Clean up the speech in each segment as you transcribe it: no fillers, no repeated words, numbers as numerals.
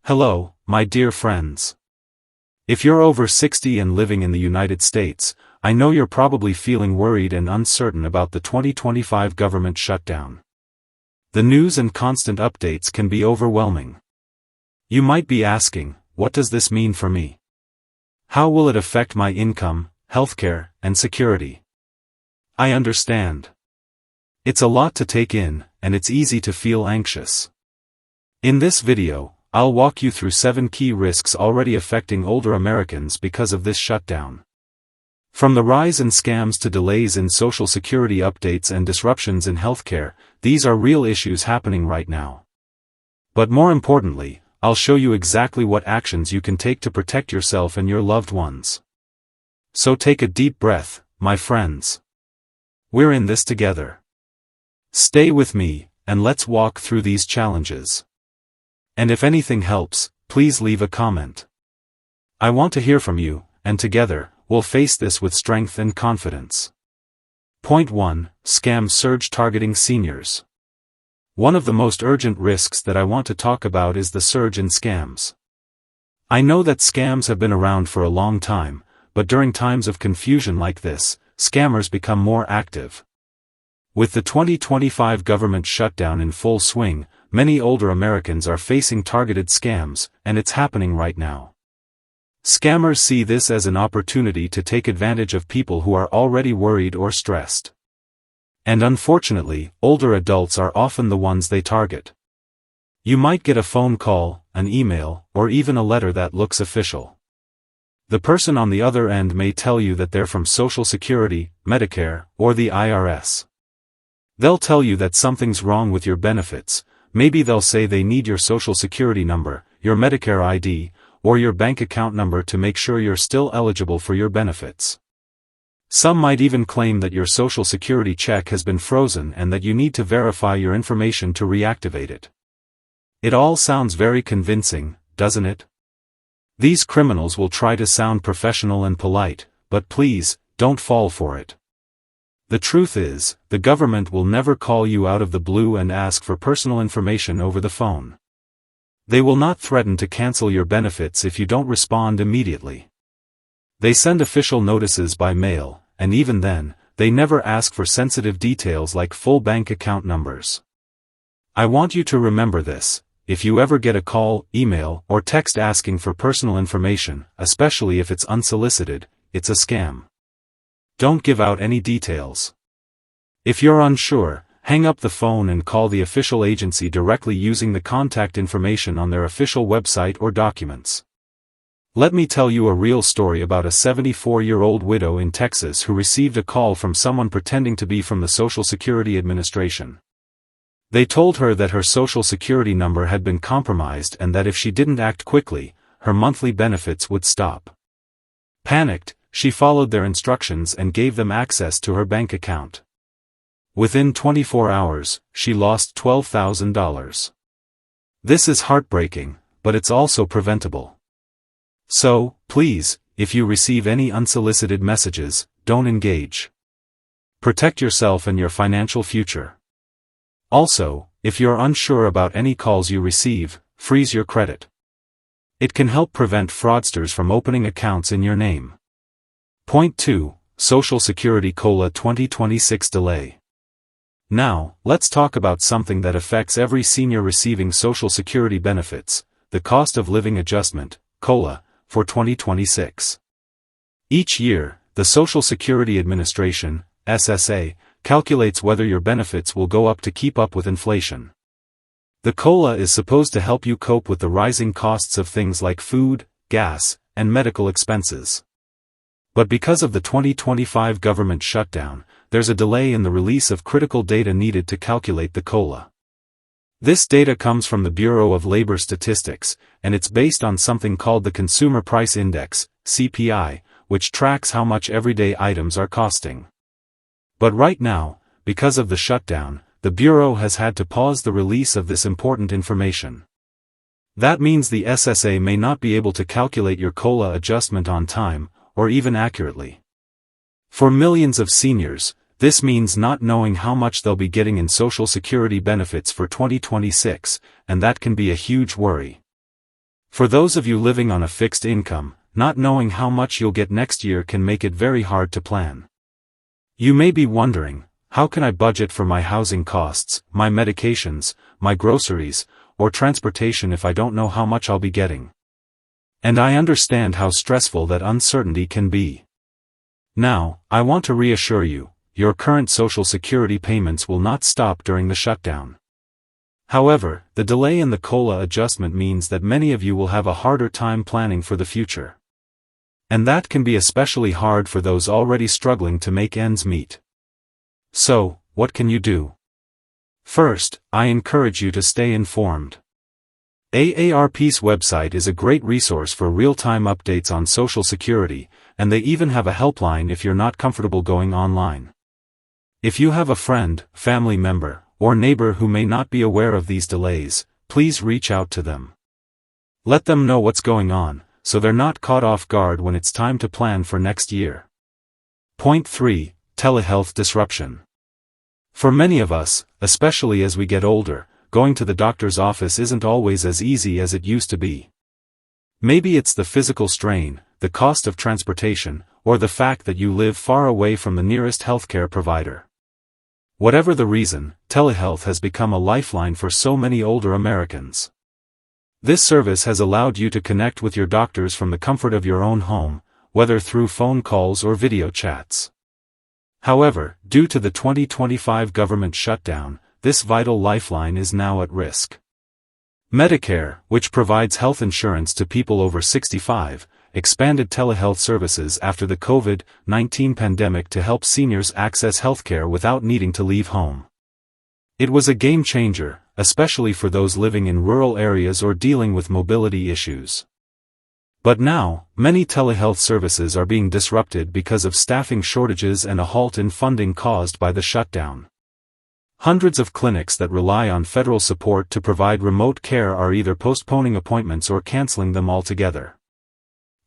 Hello, my dear friends. If you're over 60 and living in the United States, I know you're probably feeling worried and uncertain about the 2025 government shutdown. The news and constant updates can be overwhelming. You might be asking, what does this mean for me? How will it affect my income, healthcare, and security? I understand. It's a lot to take in, and it's easy to feel anxious. In this video, I'll walk you through 7 key risks already affecting older Americans because of this shutdown. From the rise in scams to delays in Social Security updates and disruptions in healthcare, these are real issues happening right now. But more importantly, I'll show you exactly what actions you can take to protect yourself and your loved ones. So take a deep breath, my friends. We're in this together. Stay with me, and let's walk through these challenges. And if anything helps, please leave a comment. I want to hear from you, and together, we'll face this with strength and confidence. Point 1. Scam surge targeting seniors. One of the most urgent risks that I want to talk about is the surge in scams. I know that scams have been around for a long time, but during times of confusion like this, scammers become more active. With the 2025 government shutdown in full swing, many older Americans are facing targeted scams, and it's happening right now. Scammers see this as an opportunity to take advantage of people who are already worried or stressed. And unfortunately, older adults are often the ones they target. You might get a phone call, an email, or even a letter that looks official. The person on the other end may tell you that they're from Social Security, Medicare, or the IRS. They'll tell you that something's wrong with your benefits. Maybe they'll say they need your Social Security number, your Medicare ID, or your bank account number to make sure you're still eligible for your benefits. Some might even claim that your Social Security check has been frozen and that you need to verify your information to reactivate it. It all sounds very convincing, doesn't it? These criminals will try to sound professional and polite, but please, don't fall for it. The truth is, the government will never call you out of the blue and ask for personal information over the phone. They will not threaten to cancel your benefits if you don't respond immediately. They send official notices by mail, and even then, they never ask for sensitive details like full bank account numbers. I want you to remember this: if you ever get a call, email, or text asking for personal information, especially if it's unsolicited, it's a scam. Don't give out any details. If you're unsure, hang up the phone and call the official agency directly using the contact information on their official website or documents. Let me tell you a real story about a 74-year-old widow in Texas who received a call from someone pretending to be from the Social Security Administration. They told her that her Social Security number had been compromised and that if she didn't act quickly, her monthly benefits would stop. Panicked, she followed their instructions and gave them access to her bank account. Within 24 hours, she lost $12,000. This is heartbreaking, but it's also preventable. So, please, if you receive any unsolicited messages, don't engage. Protect yourself and your financial future. Also, if you're unsure about any calls you receive, freeze your credit. It can help prevent fraudsters from opening accounts in your name. Point 2. Social Security COLA 2026 Delay. Now, let's talk about something that affects every senior receiving Social Security benefits: the Cost of Living Adjustment, COLA, for 2026. Each year, the Social Security Administration, SSA, calculates whether your benefits will go up to keep up with inflation. The COLA is supposed to help you cope with the rising costs of things like food, gas, and medical expenses. But because of the 2025 government shutdown, there's a delay in the release of critical data needed to calculate the COLA. This data comes from the Bureau of Labor Statistics, and it's based on something called the Consumer Price Index, CPI, which tracks how much everyday items are costing. But right now, because of the shutdown, the Bureau has had to pause the release of this important information. That means the SSA may not be able to calculate your COLA adjustment on time, or even accurately. For millions of seniors, this means not knowing how much they'll be getting in Social Security benefits for 2026, and that can be a huge worry. For those of you living on a fixed income, not knowing how much you'll get next year can make it very hard to plan. You may be wondering, how can I budget for my housing costs, my medications, my groceries, or transportation if I don't know how much I'll be getting? And I understand how stressful that uncertainty can be. Now, I want to reassure you, your current Social Security payments will not stop during the shutdown. However, the delay in the COLA adjustment means that many of you will have a harder time planning for the future. And that can be especially hard for those already struggling to make ends meet. So, what can you do? First, I encourage you to stay informed. AARP's website is a great resource for real-time updates on Social Security, and they even have a helpline if you're not comfortable going online. If you have a friend, family member, or neighbor who may not be aware of these delays, please reach out to them. Let them know what's going on, so they're not caught off guard when it's time to plan for next year. Point 3. Telehealth Disruption. For many of us, especially as we get older, going to the doctor's office isn't always as easy as it used to be. Maybe it's the physical strain, the cost of transportation, or the fact that you live far away from the nearest healthcare provider. Whatever the reason, telehealth has become a lifeline for so many older Americans. This service has allowed you to connect with your doctors from the comfort of your own home, whether through phone calls or video chats. However, due to the 2025 government shutdown, this vital lifeline is now at risk. Medicare, which provides health insurance to people over 65, expanded telehealth services after the COVID-19 pandemic to help seniors access healthcare without needing to leave home. It was a game changer, especially for those living in rural areas or dealing with mobility issues. But now, many telehealth services are being disrupted because of staffing shortages and a halt in funding caused by the shutdown. Hundreds of clinics that rely on federal support to provide remote care are either postponing appointments or canceling them altogether.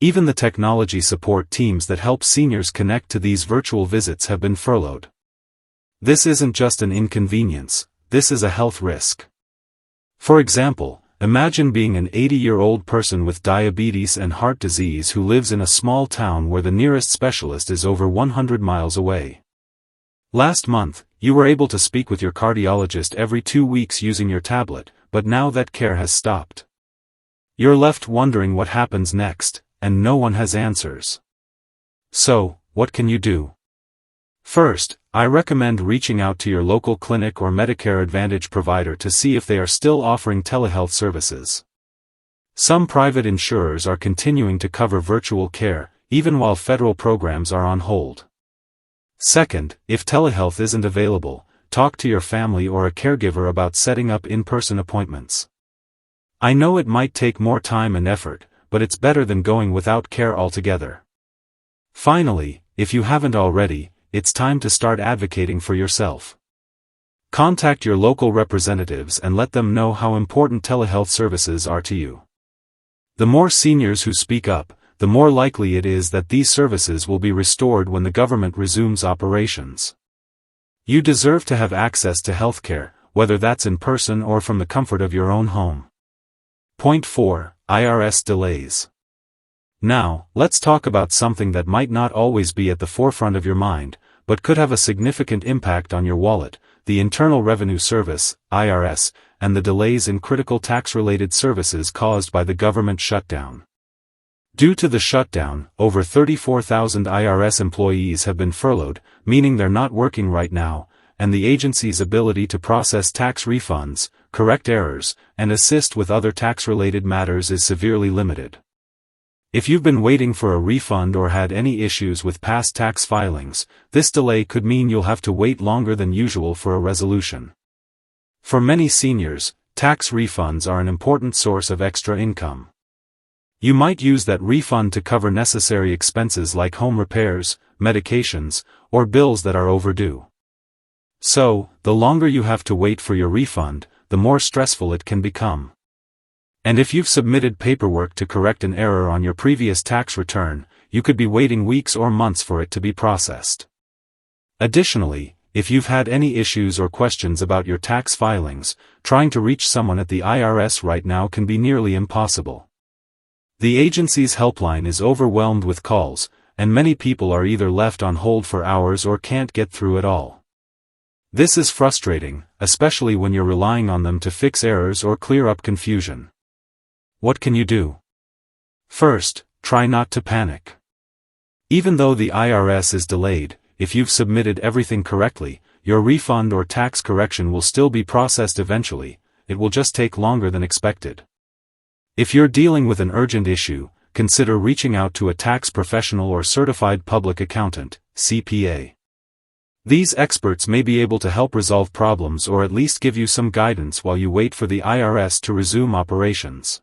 Even the technology support teams that help seniors connect to these virtual visits have been furloughed. This isn't just an inconvenience, this is a health risk. For example, imagine being an 80-year-old person with diabetes and heart disease who lives in a small town where the nearest specialist is over 100 miles away. Last month, you were able to speak with your cardiologist every 2 weeks using your tablet, but now that care has stopped. You're left wondering what happens next, and no one has answers. So, what can you do? First, I recommend reaching out to your local clinic or Medicare Advantage provider to see if they are still offering telehealth services. Some private insurers are continuing to cover virtual care, even while federal programs are on hold. Second, if telehealth isn't available, talk to your family or a caregiver about setting up in-person appointments. I know it might take more time and effort, but it's better than going without care altogether. Finally, if you haven't already, it's time to start advocating for yourself. Contact your local representatives and let them know how important telehealth services are to you. The more seniors who speak up, the more likely it is that these services will be restored when the government resumes operations. You deserve to have access to healthcare, whether that's in person or from the comfort of your own home. Point 4. IRS Delays. Now, let's talk about something that might not always be at the forefront of your mind, but could have a significant impact on your wallet: the Internal Revenue Service, IRS, and the delays in critical tax-related services caused by the government shutdown. Due to the shutdown, over 34,000 IRS employees have been furloughed, meaning they're not working right now, and the agency's ability to process tax refunds, correct errors, and assist with other tax-related matters is severely limited. If you've been waiting for a refund or had any issues with past tax filings, this delay could mean you'll have to wait longer than usual for a resolution. For many seniors, tax refunds are an important source of extra income. You might use that refund to cover necessary expenses like home repairs, medications, or bills that are overdue. So, the longer you have to wait for your refund, the more stressful it can become. And if you've submitted paperwork to correct an error on your previous tax return, you could be waiting weeks or months for it to be processed. Additionally, if you've had any issues or questions about your tax filings, trying to reach someone at the IRS right now can be nearly impossible. The agency's helpline is overwhelmed with calls, and many people are either left on hold for hours or can't get through at all. This is frustrating, especially when you're relying on them to fix errors or clear up confusion. What can you do? First, try not to panic. Even though the IRS is delayed, if you've submitted everything correctly, your refund or tax correction will still be processed eventually. It will just take longer than expected. If you're dealing with an urgent issue, consider reaching out to a tax professional or certified public accountant, CPA. These experts may be able to help resolve problems or at least give you some guidance while you wait for the IRS to resume operations.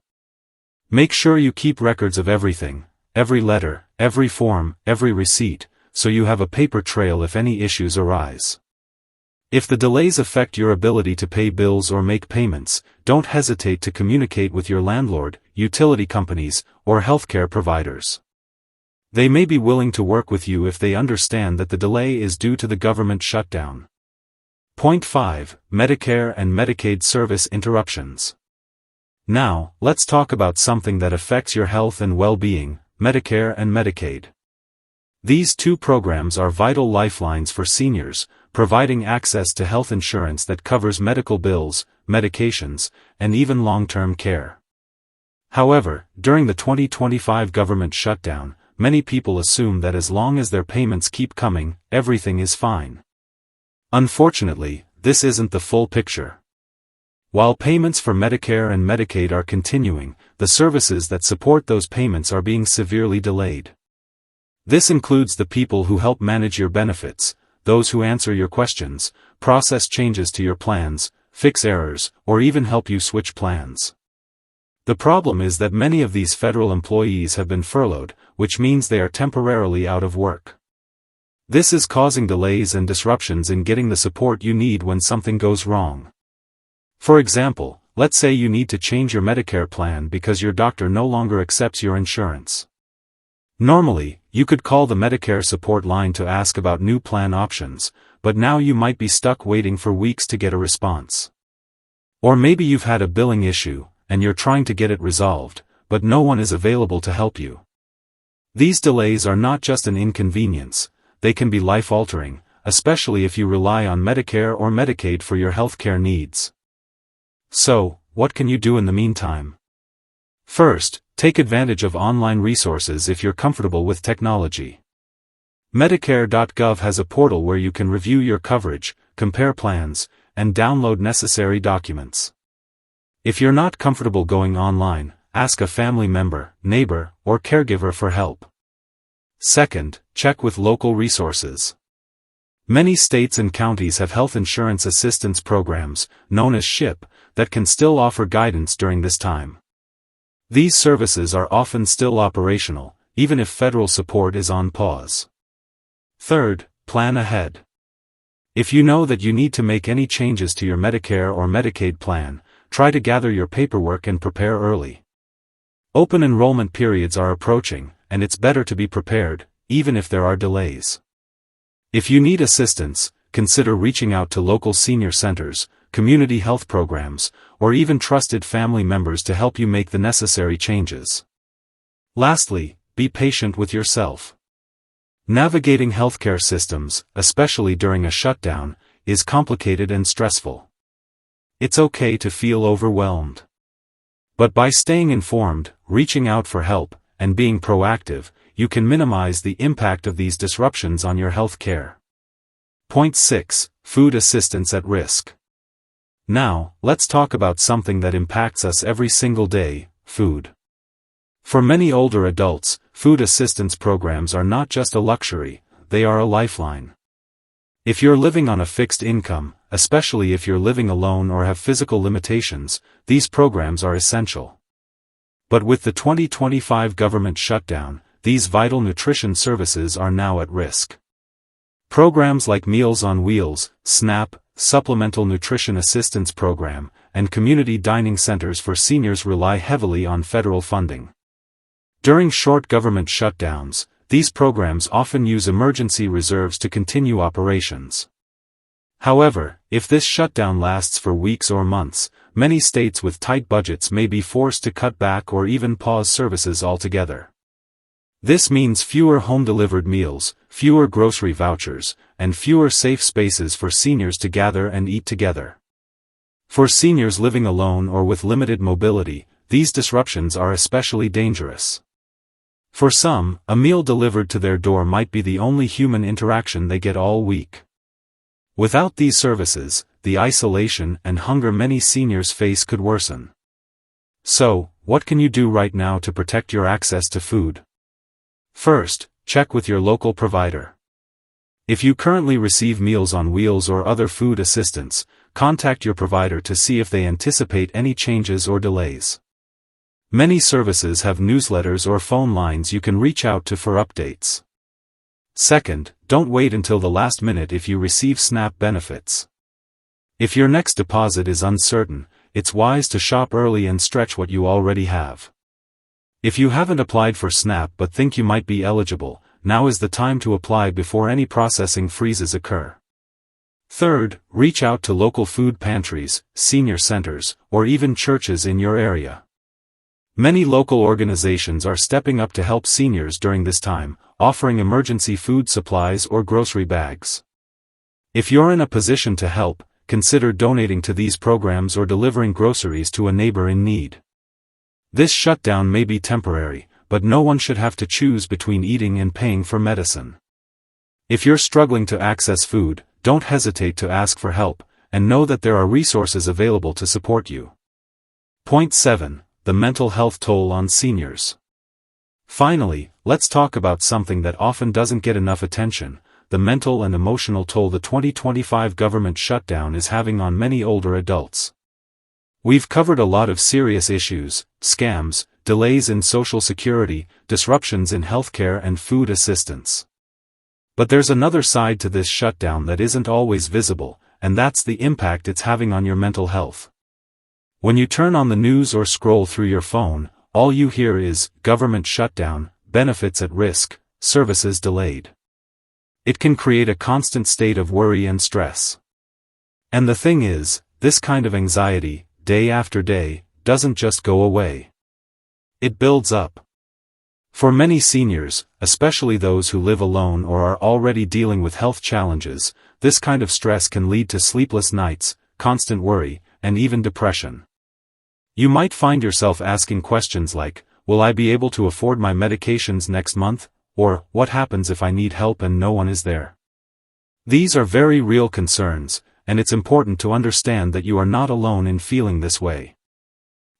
Make sure you keep records of everything, every letter, every form, every receipt, so you have a paper trail if any issues arise. If the delays affect your ability to pay bills or make payments, don't hesitate to communicate with your landlord, utility companies, or healthcare providers. They may be willing to work with you if they understand that the delay is due to the government shutdown. Point 5. Medicare and Medicaid Service Interruptions. Now, let's talk about something that affects your health and well-being, Medicare and Medicaid. These two programs are vital lifelines for seniors, providing access to health insurance that covers medical bills, medications, and even long-term care. However, during the 2025 government shutdown, many people assume that as long as their payments keep coming, everything is fine. Unfortunately, this isn't the full picture. While payments for Medicare and Medicaid are continuing, the services that support those payments are being severely delayed. This includes the people who help manage your benefits, those who answer your questions, process changes to your plans, fix errors, or even help you switch plans. The problem is that many of these federal employees have been furloughed, which means they are temporarily out of work. This is causing delays and disruptions in getting the support you need when something goes wrong. For example, let's say you need to change your Medicare plan because your doctor no longer accepts your insurance. Normally, you could call the Medicare support line to ask about new plan options, but now you might be stuck waiting for weeks to get a response. Or maybe you've had a billing issue, and you're trying to get it resolved, but no one is available to help you. These delays are not just an inconvenience, they can be life-altering, especially if you rely on Medicare or Medicaid for your healthcare needs. So, what can you do in the meantime? First, take advantage of online resources if you're comfortable with technology. Medicare.gov has a portal where you can review your coverage, compare plans, and download necessary documents. If you're not comfortable going online, ask a family member, neighbor, or caregiver for help. Second, check with local resources. Many states and counties have health insurance assistance programs, known as SHIP, that can still offer guidance during this time. These services are often still operational, even if federal support is on pause. Third, plan ahead. If you know that you need to make any changes to your Medicare or Medicaid plan, try to gather your paperwork and prepare early. Open enrollment periods are approaching, and it's better to be prepared, even if there are delays. If you need assistance, consider reaching out to local senior centers, community health programs, or even trusted family members to help you make the necessary changes. Lastly, be patient with yourself. Navigating healthcare systems, especially during a shutdown, is complicated and stressful. It's okay to feel overwhelmed. But by staying informed, reaching out for help, and being proactive, you can minimize the impact of these disruptions on your health care. Point 6. Food assistance at risk. Now, let's talk about something that impacts us every single day, food. For many older adults, food assistance programs are not just a luxury, they are a lifeline. If you're living on a fixed income, especially if you're living alone or have physical limitations, these programs are essential. But with the 2025 government shutdown, these vital nutrition services are now at risk. Programs like Meals on Wheels, SNAP, Supplemental Nutrition Assistance Program, and community dining centers for seniors rely heavily on federal funding. During short government shutdowns, these programs often use emergency reserves to continue operations. However, if this shutdown lasts for weeks or months, many states with tight budgets may be forced to cut back or even pause services altogether. This means fewer home-delivered meals, fewer grocery vouchers, and fewer safe spaces for seniors to gather and eat together. For seniors living alone or with limited mobility, these disruptions are especially dangerous. For some, a meal delivered to their door might be the only human interaction they get all week. Without these services, the isolation and hunger many seniors face could worsen. So, what can you do right now to protect your access to food? First, check with your local provider. If you currently receive Meals on Wheels or other food assistance, contact your provider to see if they anticipate any changes or delays. Many services have newsletters or phone lines you can reach out to for updates. Second, don't wait until the last minute if you receive SNAP benefits. If your next deposit is uncertain, it's wise to shop early and stretch what you already have. If you haven't applied for SNAP but think you might be eligible, now is the time to apply before any processing freezes occur. Third, reach out to local food pantries, senior centers, or even churches in your area. Many local organizations are stepping up to help seniors during this time, offering emergency food supplies or grocery bags. If you're in a position to help, consider donating to these programs or delivering groceries to a neighbor in need. This shutdown may be temporary, but no one should have to choose between eating and paying for medicine. If you're struggling to access food, don't hesitate to ask for help, and know that there are resources available to support you. Point 7. The mental health toll on seniors. Finally, let's talk about something that often doesn't get enough attention: the mental and emotional toll the 2025 government shutdown is having on many older adults. We've covered a lot of serious issues: scams, delays in Social Security, disruptions in healthcare and food assistance. But there's another side to this shutdown that isn't always visible, and that's the impact it's having on your mental health. When you turn on the news or scroll through your phone, all you hear is government shutdown, benefits at risk, services delayed. It can create a constant state of worry and stress. And the thing is, this kind of anxiety, day after day, doesn't just go away. It builds up. For many seniors, especially those who live alone or are already dealing with health challenges, this kind of stress can lead to sleepless nights, constant worry, and even depression. You might find yourself asking questions like, will I be able to afford my medications next month? Or, what happens if I need help and no one is there? These are very real concerns, and it's important to understand that you are not alone in feeling this way.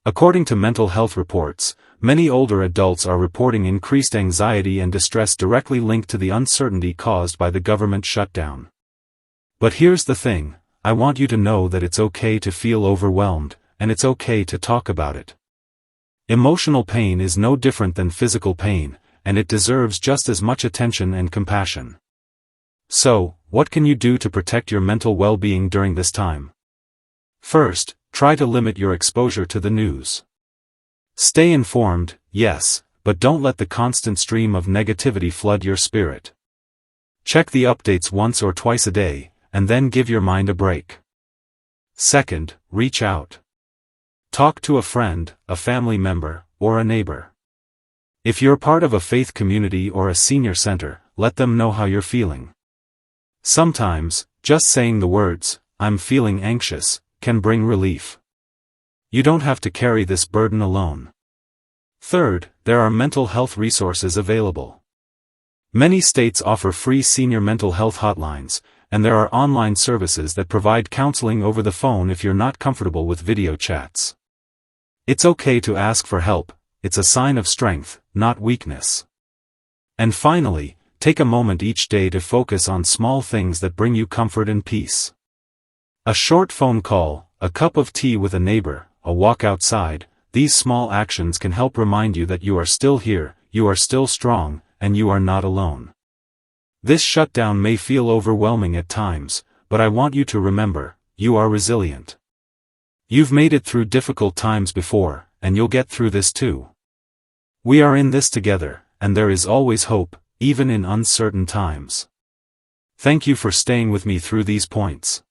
According to mental health reports, many older adults are reporting increased anxiety and distress directly linked to the uncertainty caused by the government shutdown. But here's the thing: I want you to know that it's okay to feel overwhelmed, and it's okay to talk about it. Emotional pain is no different than physical pain, and it deserves just as much attention and compassion. So, what can you do to protect your mental well-being during this time? First, try to limit your exposure to the news. Stay informed, yes, but don't let the constant stream of negativity flood your spirit. Check the updates once or twice a day, and then give your mind a break. Second, reach out. Talk to a friend, a family member, or a neighbor. If you're part of a faith community or a senior center, let them know how you're feeling. Sometimes, just saying the words, "I'm feeling anxious," can bring relief. You don't have to carry this burden alone. Third, there are mental health resources available. Many states offer free senior mental health hotlines, and there are online services that provide counseling over the phone if you're not comfortable with video chats. It's okay to ask for help. It's a sign of strength, not weakness. And finally, take a moment each day to focus on small things that bring you comfort and peace. A short phone call, a cup of tea with a neighbor, a walk outside, these small actions can help remind you that you are still here, you are still strong, and you are not alone. This shutdown may feel overwhelming at times, but I want you to remember, you are resilient. You've made it through difficult times before, and you'll get through this too. We are in this together, and there is always hope, even in uncertain times. Thank you for staying with me through these points.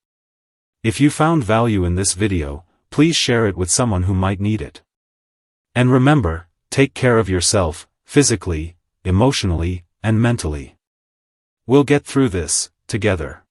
If you found value in this video, please share it with someone who might need it. And remember, take care of yourself, physically, emotionally, and mentally. We'll get through this, together.